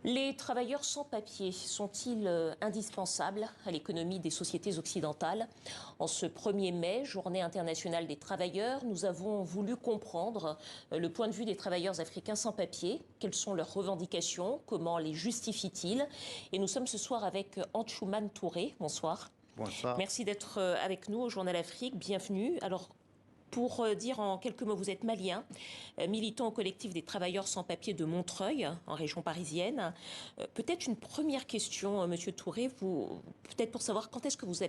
Les travailleurs sans papier sont-ils indispensables à l'économie des sociétés occidentales? En ce 1er mai, Journée internationale des travailleurs, nous avons voulu comprendre le point de vue des travailleurs africains sans papier. Quelles sont leurs revendications? Comment les justifient-ils? Et nous sommes ce soir avec Anchouman Touré. Bonsoir. Bonsoir. Merci d'être avec nous au Journal Afrique. Bienvenue. Alors, pour dire en quelques mots, vous êtes malien, militant au collectif des travailleurs sans papier de Montreuil, en région parisienne. Peut-être une première question, Monsieur Touré, peut-être pour savoir quand est-ce que vous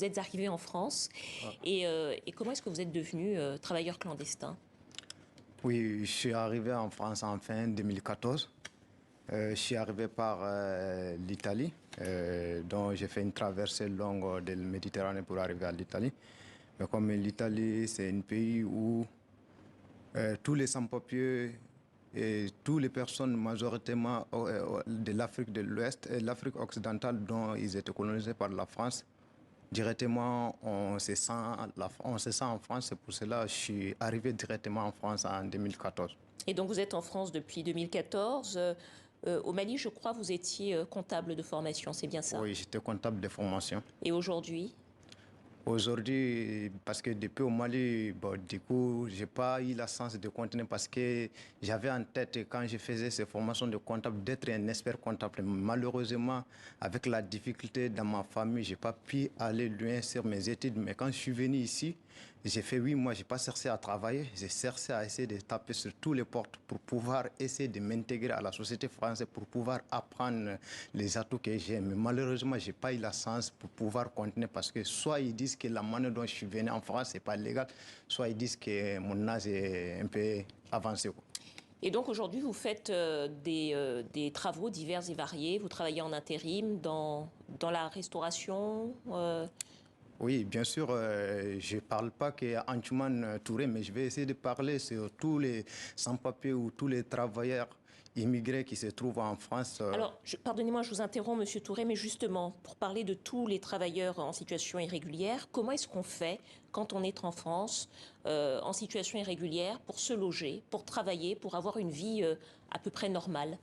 êtes arrivé en France et comment est-ce que vous êtes devenu travailleur clandestin? Oui, je suis arrivé en France en fin 2014. Je suis arrivé par l'Italie, dont j'ai fait une traversée longue de la Méditerranée pour arriver à l'Italie. Mais comme l'Italie, c'est un pays où tous les sans-papiers et toutes les personnes majoritairement de l'Afrique de l'Ouest et l'Afrique occidentale dont ils étaient colonisés par la France, directement on se sent en France. C'est pour cela que je suis arrivé directement en France en 2014. Et donc vous êtes en France depuis 2014. Au Mali, je crois, vous étiez comptable de formation, c'est bien ça? Oui, j'étais comptable de formation. Et aujourd'hui? Aujourd'hui, parce que depuis au Mali, bon, du coup, je n'ai pas eu la chance de continuer parce que j'avais en tête, quand je faisais ces formations de comptable, d'être un expert comptable. Malheureusement, avec la difficulté dans ma famille, je n'ai pas pu aller loin sur mes études. Mais quand je suis venu ici, j'ai fait 8 mois, je n'ai pas cherché à travailler. J'ai cherché à essayer de taper sur toutes les portes pour pouvoir essayer de m'intégrer à la société française, pour pouvoir apprendre les atouts que j'ai. Mais malheureusement, je n'ai pas eu la chance pour pouvoir continuer parce que soit ils disent que la manière dont je suis venu en France, ce n'est pas légal, soit ils disent que mon âge est un peu avancé. Et donc aujourd'hui, vous faites des travaux divers et variés. Vous travaillez en intérim dans la restauration. Oui, bien sûr, je ne parle pas qu'Anchouman Touré, mais je vais essayer de parler sur tous les sans-papiers ou tous les travailleurs immigrés qui se trouvent en France. Alors, pardonnez-moi, je vous interromps, Monsieur Touré, mais justement, pour parler de tous les travailleurs en situation irrégulière, comment est-ce qu'on fait quand on est en France, en situation irrégulière, pour se loger, pour travailler, pour avoir une vie à peu près normale?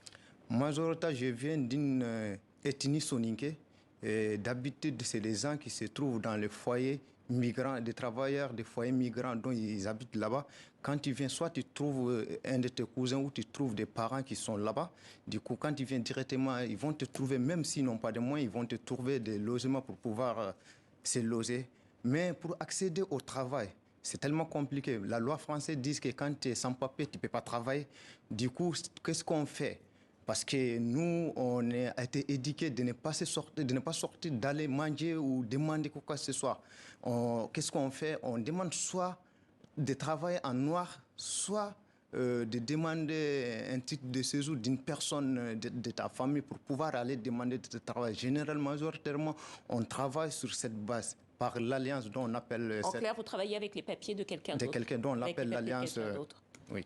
Moi, je viens d'une ethnie soninké. D'habitude, c'est les gens qui se trouvent dans les foyers migrants, des travailleurs des foyers migrants dont ils habitent là-bas. Quand tu viens, soit tu trouves un de tes cousins ou tu trouves des parents qui sont là-bas. Du coup, quand tu viens directement, ils vont te trouver, même s'ils n'ont pas de moyens, ils vont te trouver des logements pour pouvoir se loger. Mais pour accéder au travail, c'est tellement compliqué. La loi française dit que quand tu es sans papier, tu ne peux pas travailler. Du coup, qu'est-ce qu'on fait? Parce que nous, on a été éduqués de ne pas sortir, d'aller manger ou demander quoi que ce soit. Qu'est-ce qu'on fait? On demande soit de travailler en noir, soit de demander un titre de séjour d'une personne de ta famille pour pouvoir aller demander de travail. Généralement, majoritairement, on travaille sur cette base par l'alliance dont on appelle... En clair, vous travaillez avec les papiers de quelqu'un d'autre. De quelqu'un dont on appelle l'alliance... Oui.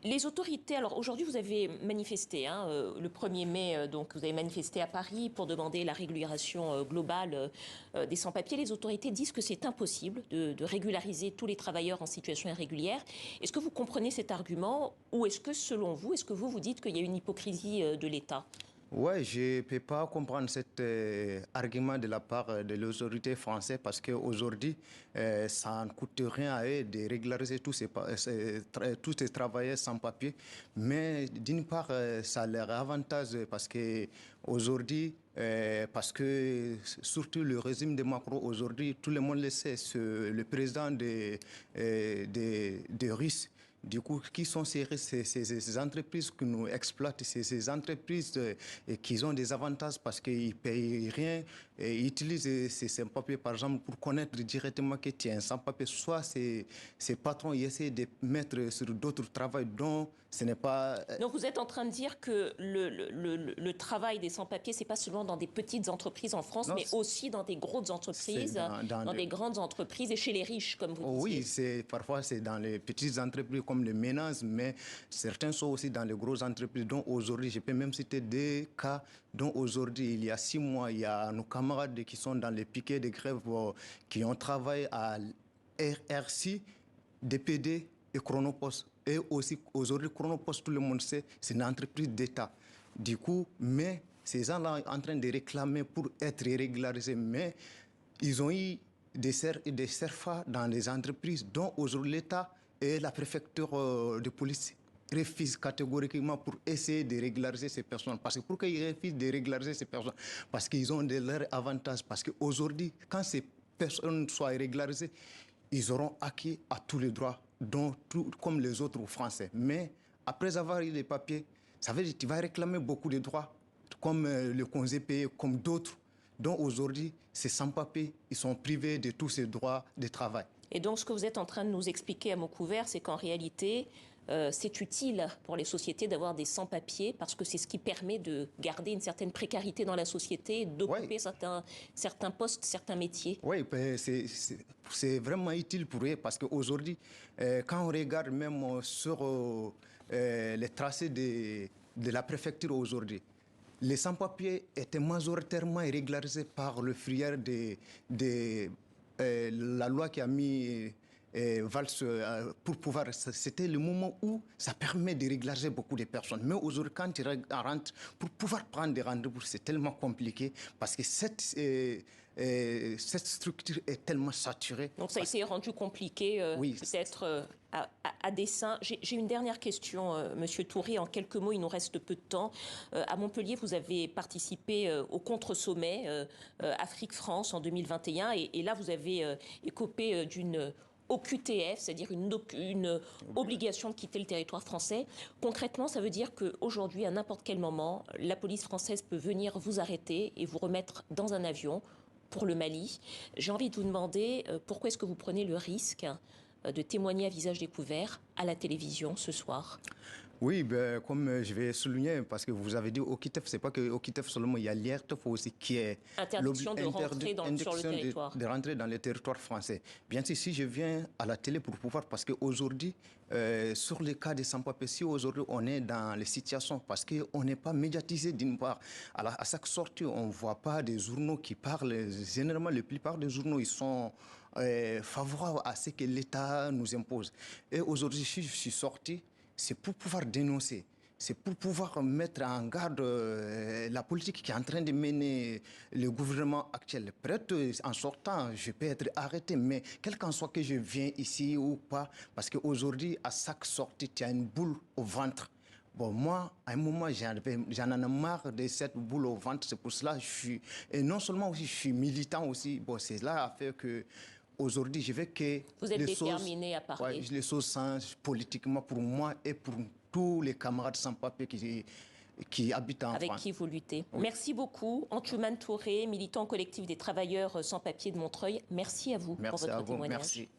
Les autorités, alors aujourd'hui vous avez manifesté, le 1er mai, donc vous avez manifesté à Paris pour demander la régularisation globale des sans-papiers. Les autorités disent que c'est impossible de régulariser tous les travailleurs en situation irrégulière. Est-ce que vous comprenez cet argument ou est-ce que selon vous, est-ce que vous dites qu'il y a une hypocrisie de l'État? Oui, je ne peux pas comprendre cet argument de la part de l'autorité française parce qu'aujourd'hui, ça ne coûte rien à eux de régulariser tous ces travailleurs sans papier. Mais d'une part, ça leur avantage parce qu'aujourd'hui, parce que surtout le régime de Macron aujourd'hui, tout le monde le sait, c'est le président de Russie. Du coup, qui sont ces entreprises qui nous exploitent, ces entreprises qui ont des avantages parce qu'ils ne payent rien et ils utilisent ces sans-papiers, par exemple, pour connaître directement que tu es un sans-papier. Soit ces patrons essaient de mettre sur d'autres travaux dont ce n'est pas... Donc vous êtes en train de dire que le travail des sans-papiers, ce n'est pas seulement dans des petites entreprises en France, non, mais aussi dans des grosses entreprises, dans des grandes entreprises et chez les riches, comme vous disiez. Oui, parfois c'est dans les petites entreprises comme les ménages, mais certains sont aussi dans les grosses entreprises dont aujourd'hui, je peux même citer des cas dont aujourd'hui, il y a 6 mois, il y a nos camarades qui sont dans les piquets de grève qui ont travaillé à RRC, DPD et Chronopost. Et aussi, aujourd'hui, Chronopost, tout le monde sait, c'est une entreprise d'État. Du coup, mais ces gens-là sont en train de réclamer pour être régularisés, mais ils ont eu des CERFA dans les entreprises, dont aujourd'hui l'État et la préfecture de police refusent catégoriquement pour essayer de régulariser ces personnes. Parce que pourquoi ils refusent de régulariser ces personnes? Parce qu'ils ont de leurs avantages. Parce qu'aujourd'hui, quand ces personnes soient régularisées, ils auront acquis à tous les droits, dont tout, comme les autres Français. Mais après avoir eu les papiers, ça veut dire que tu vas réclamer beaucoup de droits, comme le congé payé, comme d'autres, dont aujourd'hui, ces sans-papiers, ils sont privés de tous ces droits de travail. Et donc, ce que vous êtes en train de nous expliquer à mots couverts, c'est qu'en réalité, c'est utile pour les sociétés d'avoir des sans-papiers parce que c'est ce qui permet de garder une certaine précarité dans la société, d'occuper certains postes, certains métiers. Oui, c'est vraiment utile pour eux parce qu'aujourd'hui, quand on regarde même sur les tracés de la préfecture aujourd'hui, les sans-papiers étaient majoritairement régularisés par le filière de la loi qui a mis Valls pour pouvoir. C'était le moment où ça permet de régulariser beaucoup de personnes. Mais aujourd'hui, quand tu rentres, pour pouvoir prendre des rendez-vous, c'est tellement compliqué parce que cette structure est tellement saturée. Donc ça s'est rendu compliqué, oui, peut-être à dessein. J'ai une dernière question, Monsieur Touré. En quelques mots, il nous reste peu de temps. À Montpellier, vous avez participé au contre-sommet Afrique-France en 2021. Et là, vous avez écopé d'une OQTF, c'est-à-dire une obligation de quitter le territoire français. Concrètement, ça veut dire qu'aujourd'hui, à n'importe quel moment, la police française peut venir vous arrêter et vous remettre dans un avion pour le Mali. J'ai envie de vous demander pourquoi est-ce que vous prenez le risque de témoigner à visage découvert à la télévision ce soir? Oui, comme je vais souligner, parce que vous avez dit OQTF, c'est pas que OQTF seulement, il y a l'IRTF aussi qui est interdiction de rentrer sur le territoire. De rentrer dans le territoire français. Bien sûr, si je viens à la télé pour pouvoir, parce qu'aujourd'hui, sur les cas de sans-papiers, si aujourd'hui on est dans les situations, parce qu'on n'est pas médiatisé d'une part, à chaque sortie, on ne voit pas des journaux qui parlent, généralement, la plupart des journaux, ils sont favorables à ce que l'État nous impose. Et aujourd'hui, si je suis sorti, c'est pour pouvoir dénoncer, c'est pour pouvoir mettre en garde la politique qui est en train de mener le gouvernement actuel. Peut-être en sortant, je peux être arrêté, mais quel qu'en soit que je viens ici ou pas, parce qu'aujourd'hui, à chaque sortie, tu as une boule au ventre. Bon, moi, à un moment, j'en ai marre de cette boule au ventre. C'est pour cela que je suis... Et non seulement aussi, je suis militant aussi. Bon, c'est cela a fait que... Aujourd'hui, je veux que vous êtes déterminé à parler. Ouais, les choses changent politiquement pour moi et pour tous les camarades sans-papiers qui habitent en France. Avec qui vous luttez. Oui. Merci beaucoup. Antoumane Touré, militant collectif des travailleurs sans-papiers de Montreuil. Merci à vous pour votre témoignage. Merci.